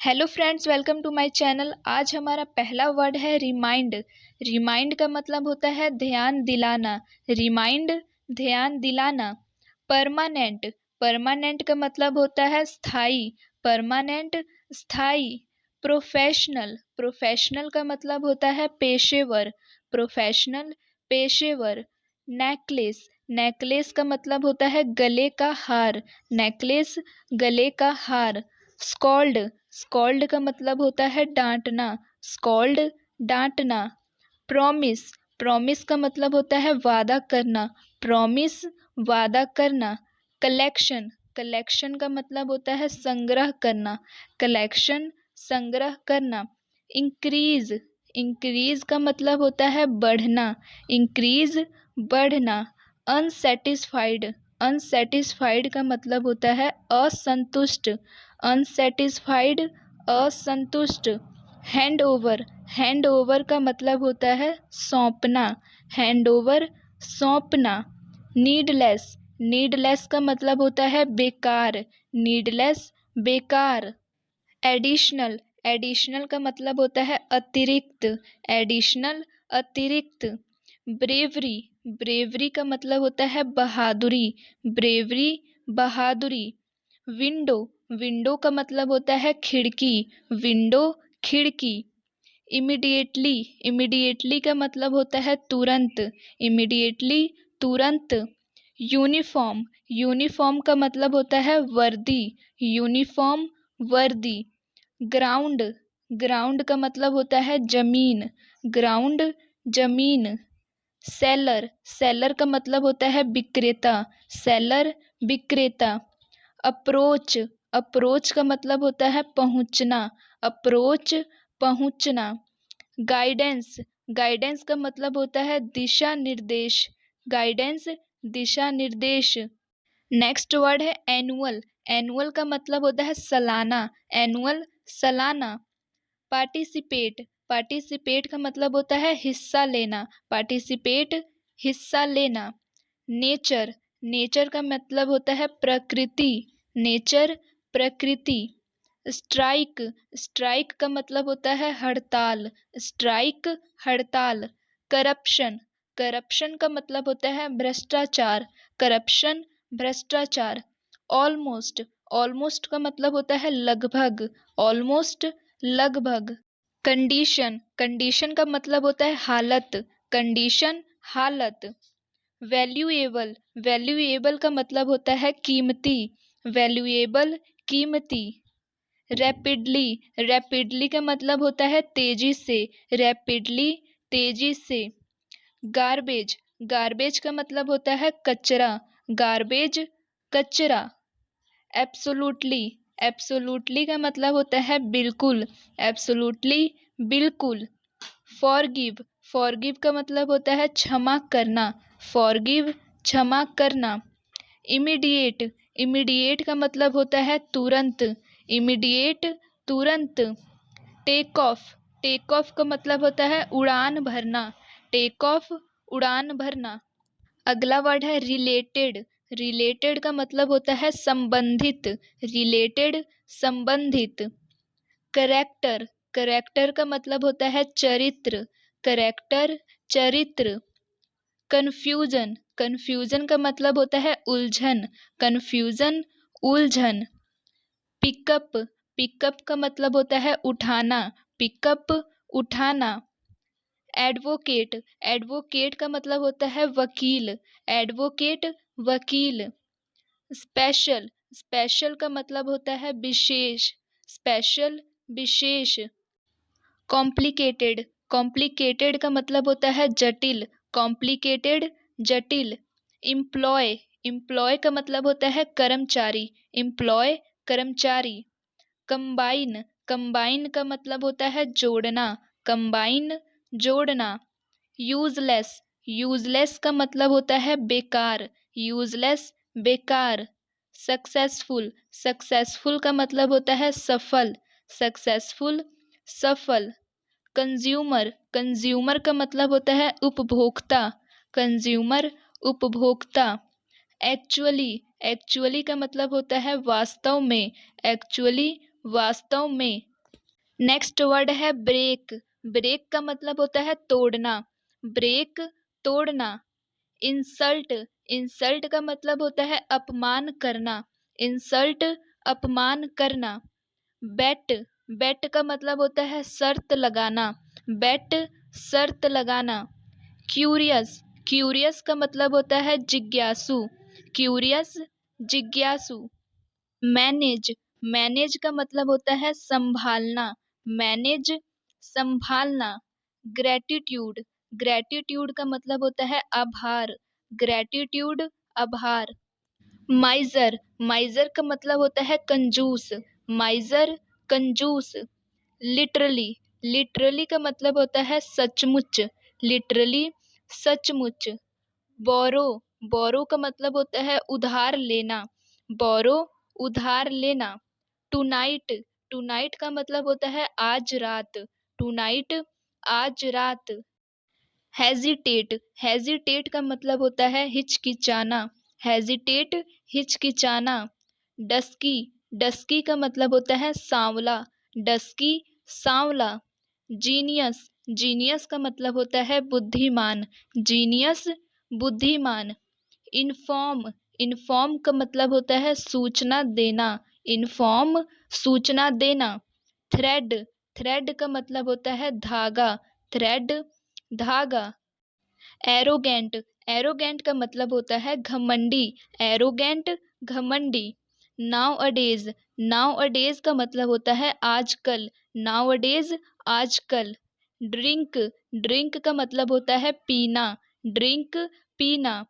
Hello friends, welcome to my channel. आज हमारा पहला वर्ड है रिमाइंड। रिमाइंड का मतलब होता है ध्यान दिलाना। रिमाइंड, ध्यान दिलाना। परमानेंट, परमानेंट का मतलब होता है स्थायी। परमानेंट, स्थायी। प्रोफेशनल, प्रोफेशनल का मतलब होता है पेशेवर। प्रोफेशनल, पेशेवर। नेकलेस, नेकलेस का मतलब होता है गले का हार। नेकलेस, गले का हार। स्कॉल्ड, स्कॉल्ड का मतलब होता है डांटना। स्कॉल्ड, डांटना। प्रॉमिस, प्रॉमिस का मतलब होता है वादा करना। प्रॉमिस, वादा करना। कलेक्शन, कलेक्शन का मतलब होता है संग्रह करना। कलेक्शन, संग्रह करना। इंक्रीज, इंक्रीज का मतलब होता है बढ़ना। इंक्रीज, बढ़ना। अनसेटिस्फाइड, अनसेटिस्फाइड का मतलब होता है असंतुष्ट। अनसेटिस्फाइड, असंतुष्ट। हैंड ओवर, हैंड ओवर का मतलब होता है सौंपना। हैंड ओवर, सौंपना। नीडलेस, नीडलेस का मतलब होता है बेकार। नीडलेस, बेकार। एडिशनल, एडिशनल का मतलब होता है अतिरिक्त। एडिशनल, अतिरिक्त। ब्रेवरी, ब्रेवरी का मतलब होता है बहादुरी। ब्रेवरी, बहादुरी। विंडो, विंडो का मतलब होता है खिड़की। विंडो, खिड़की। इमीडिएटली, इमीडिएटली का मतलब होता है तुरंत। इमीडिएटली, तुरंत। यूनिफॉर्म, यूनिफॉर्म का मतलब होता है वर्दी। यूनिफॉर्म, वर्दी। ग्राउंड, ग्राउंड का मतलब होता है जमीन। ग्राउंड, जमीन। सेलर, सेलर का मतलब होता है विक्रेता। सेलर, विक्रेता। अप्रोच, अप्रोच का मतलब होता है पहुंचना। अप्रोच, पहुंचना। गाइडेंस, गाइडेंस का मतलब होता है दिशा निर्देश। गाइडेंस, दिशा निर्देश। नेक्स्ट वर्ड है एनुअल। एनुअल का मतलब होता है सालाना। एनुअल, सालाना। पार्टिसिपेट, पार्टिसिपेट का मतलब होता है हिस्सा लेना। पार्टिसिपेट, हिस्सा लेना। नेचर, नेचर का मतलब होता है प्रकृति। नेचर, प्रकृति। स्ट्राइक, स्ट्राइक का मतलब होता है हड़ताल। स्ट्राइक, हड़ताल। करप्शन, करप्शन का मतलब होता है भ्रष्टाचार। करप्शन, भ्रष्टाचार। ऑलमोस्ट, ऑलमोस्ट का मतलब होता है लगभग। ऑलमोस्ट, लगभग। कंडीशन, कंडीशन का मतलब होता है हालत। कंडीशन, हालत। वैल्यूएबल, वैल्यूएबल का मतलब होता है कीमती। वैल्यूएबल, कीमती। रैपिडली, रैपिडली का मतलब होता है तेजी से। रैपिडली, तेजी से। गार्बेज, गार्बेज का मतलब होता है कचरा। गार्बेज, कचरा। एब्सोल्युटली, एब्सोल्युटली का मतलब होता है बिल्कुल। एब्सोल्युटली, बिल्कुल। फॉरगिव, फॉरगिव का मतलब होता है क्षमा करना। फॉरगिव, क्षमा करना। इमीडिएट, इमीडिएट का मतलब होता है तुरंत। इमीडिएट, तुरंत। टेक ऑफ, टेक ऑफ का मतलब होता है उड़ान भरना। टेक ऑफ, उड़ान भरना। अगला वर्ड है रिलेटेड। रिलेटेड का मतलब होता है संबंधित। रिलेटेड, संबंधित। करेक्टर, करेक्टर का मतलब होता है चरित्र। करेक्टर, चरित्र। कन्फ्यूजन, कन्फ्यूजन का मतलब होता है उलझन। कन्फ्यूजन, उलझन। पिकअप, पिकअप का मतलब होता है उठाना। पिकअप, उठाना। एडवोकेट, एडवोकेट का मतलब होता है वकील। एडवोकेट, वकील। स्पेशल, स्पेशल का मतलब होता है विशेष। स्पेशल, विशेष। कॉम्प्लिकेटेड, कॉम्प्लिकेटेड का मतलब होता है जटिल। कॉम्प्लिकेटेड, जटिल। इम्प्लॉय, इम्प्लॉय का मतलब होता है कर्मचारी। इम्प्लॉय, कर्मचारी। कंबाइन, कंबाइन का मतलब होता है जोड़ना। कंबाइन, जोड़ना। यूजलेस, यूजलेस का मतलब होता है बेकार। यूजलेस, बेकार। सक्सेसफुल, सक्सेसफुल का मतलब होता है सफल। सक्सेसफुल, सफल। कंज्यूमर, कंज्यूमर का मतलब होता है उपभोक्ता। कंज्यूमर, उपभोक्ता। एक्चुअली, एक्चुअली का मतलब होता है वास्तव में। एक्चुअली, वास्तव में। नेक्स्ट वर्ड है ब्रेक। ब्रेक का मतलब होता है तोड़ना, ब्रेक तोड़ना। इंसल्ट, इंसल्ट का मतलब होता है अपमान करना, इंसल्ट अपमान करना। बेट, बेट का मतलब होता है शर्त लगाना, बेट शर्त लगाना। क्यूरियस, क्यूरियस का मतलब होता है जिज्ञासु, क्यूरियस जिज्ञासु। मैनेज, मैनेज का मतलब होता है संभालना, मैनेज संभालना। ग्रेटिट्यूड, ग्रेटिट्यूड का मतलब होता है आभार, ग्रेटिट्यूड आभार। माइजर, माइजर का मतलब होता है कंजूस, माइजर कंजूस। लिटरली, लिटरली का मतलब होता है सचमुच, लिटरली सचमुच। बोरो, बोरो का मतलब होता है उधार लेना, बोरो उधार लेना। टुनाइट, टुनाइट का मतलब होता है आज रात, टुनाइट आज रात। हेजिटेट, हेजिटेट का मतलब होता है हिचकिचाना, हेजिटेट हिचकिचाना। डस्की, डस्की का मतलब होता है सांवला, डस्की सांवला। जीनियस, जीनियस का मतलब होता है बुद्धिमान, जीनियस बुद्धिमान। इन्फॉर्म, इन्फॉर्म का मतलब होता है सूचना देना, इन्फॉर्म सूचना देना। थ्रेड, थ्रेड का मतलब होता है धागा, थ्रेड धागा। एरोगेंट, एरोगेंट का मतलब होता है घमंडी, एरोगेंट घमंडी। नाउ अडेज, नाउ अडेज का मतलब होता है आजकल, नाउ अडेज आजकल। ड्रिंक, ड्रिंक का मतलब होता है पीना, ड्रिंक पीना।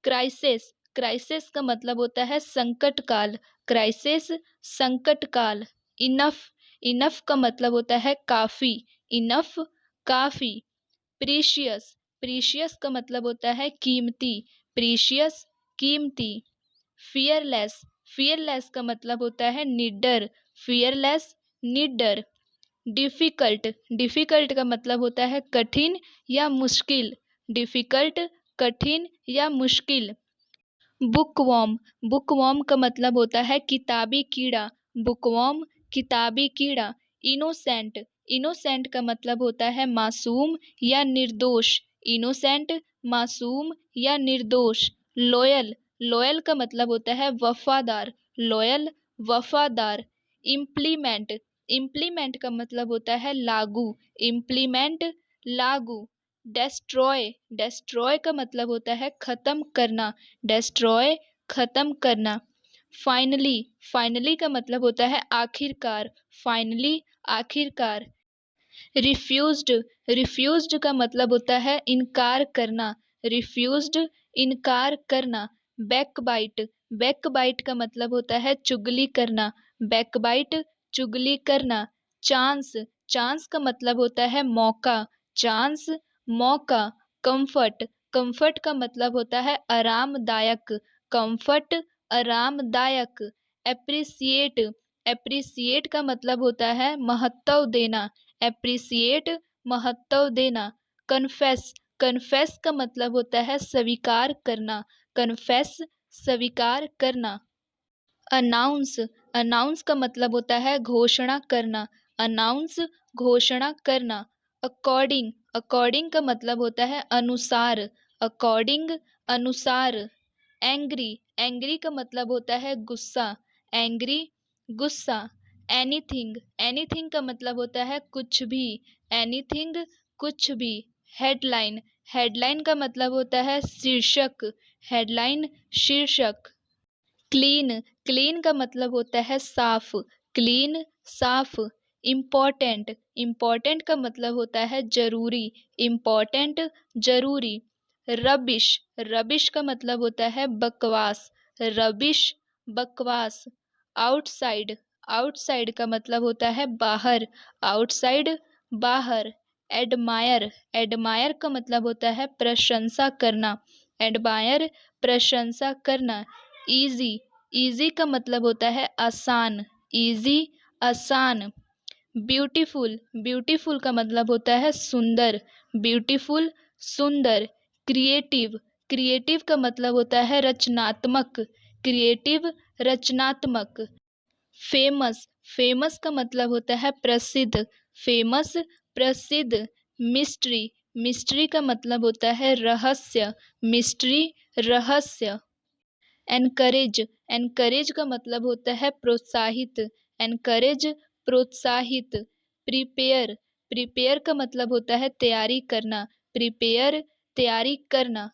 क्राइसिस, क्राइसिस का मतलब होता है संकट काल, क्राइसिस संकट काल। इनफ, इनफ का मतलब होता है काफी, इनफ काफी। प्रीशियस, प्रीशियस का मतलब होता है कीमती, प्रीशियस कीमती। फियरलेस, फियरलेस का मतलब होता है निडर, फियरलेस निडर। डिफिकल्ट, डिफिकल्ट का मतलब होता है कठिन या मुश्किल, डिफिकल्ट कठिन या मुश्किल। बुकवॉर्म, बुकवॉर्म का मतलब होता है किताबी कीड़ा, बुकवॉर्म किताबी कीड़ा। इनोसेंट, इनोसेंट का मतलब होता है मासूम या निर्दोष, इनोसेंट मासूम या निर्दोष। लॉयल, लॉयल का मतलब होता है वफादार, लॉयल वफादार। इम्प्लीमेंट, इम्प्लीमेंट का मतलब होता है लागू, इम्प्लीमेंट लागू। डेस्ट्रॉय, डेस्ट्रॉय का मतलब होता है खत्म करना, डेस्ट्रॉय खत्म करना। फाइनली, फाइनली का मतलब होता है आखिरकार, फाइनली आखिरकार। रिफ्यूज्ड, रिफ्यूज्ड का मतलब होता है इनकार करना, रिफ्यूज्ड इनकार करना। बैकबाइट, बैकबाइट का मतलब होता है चुगली करना, बैकबाइट चुगली करना। चांस, चांस का मतलब होता है मौका, चांस मौका। कंफर्ट, कंफर्ट का मतलब होता है आरामदायक, कंफर्ट आरामदायक। एप्रिसिएट, एप्रिसिएट का मतलब होता है महत्व देना, एप्रिसिएट महत्व देना। कन्फेस, कन्फेस का मतलब होता है स्वीकार करना, कन्फेस स्वीकार करना। अनाउंस, अनाउंस का मतलब होता है घोषणा करना, अनाउंस घोषणा करना। अकॉर्डिंग, अकॉर्डिंग का मतलब होता है अनुसार, अकॉर्डिंग अनुसार। एंग्री, एंग्री का मतलब होता है गुस्सा, एंग्री गुस्सा। एनीथिंग, एनीथिंग का मतलब होता है कुछ भी, एनीथिंग कुछ भी। हेडलाइन, हेडलाइन का मतलब होता है शीर्षक, हेडलाइन शीर्षक। क्लीन, क्लीन का मतलब होता है साफ, क्लीन साफ। इम्पोर्टेंट, इम्पोर्टेंट का मतलब होता है जरूरी, इम्पोर्टेंट जरूरी। रबिश, रबिश का मतलब होता है बकवास, रबिश बकवास। आउटसाइड, आउटसाइड का मतलब होता है बाहर, आउटसाइड बाहर। एडमायर, एडमायर का मतलब होता है प्रशंसा करना, एडमायर प्रशंसा करना। इजी, इजी का मतलब होता है आसान, इजी आसान। ब्यूटीफुल, ब्यूटीफुल का मतलब होता है सुंदर, ब्यूटीफुल सुंदर। क्रिएटिव, क्रिएटिव का मतलब होता है रचनात्मक, क्रिएटिव रचनात्मक। फेमस, फेमस का मतलब होता है प्रसिद्ध, फेमस प्रसिद्ध। मिस्ट्री, मिस्ट्री का मतलब होता है रहस्य, मिस्ट्री रहस्य। एनकरेज, एनकरेज का मतलब होता है प्रोत्साहित, एनकरेज प्रोत्साहित। प्रिपेयर, प्रिपेयर का मतलब होता है तैयारी करना, प्रिपेयर तैयारी करना।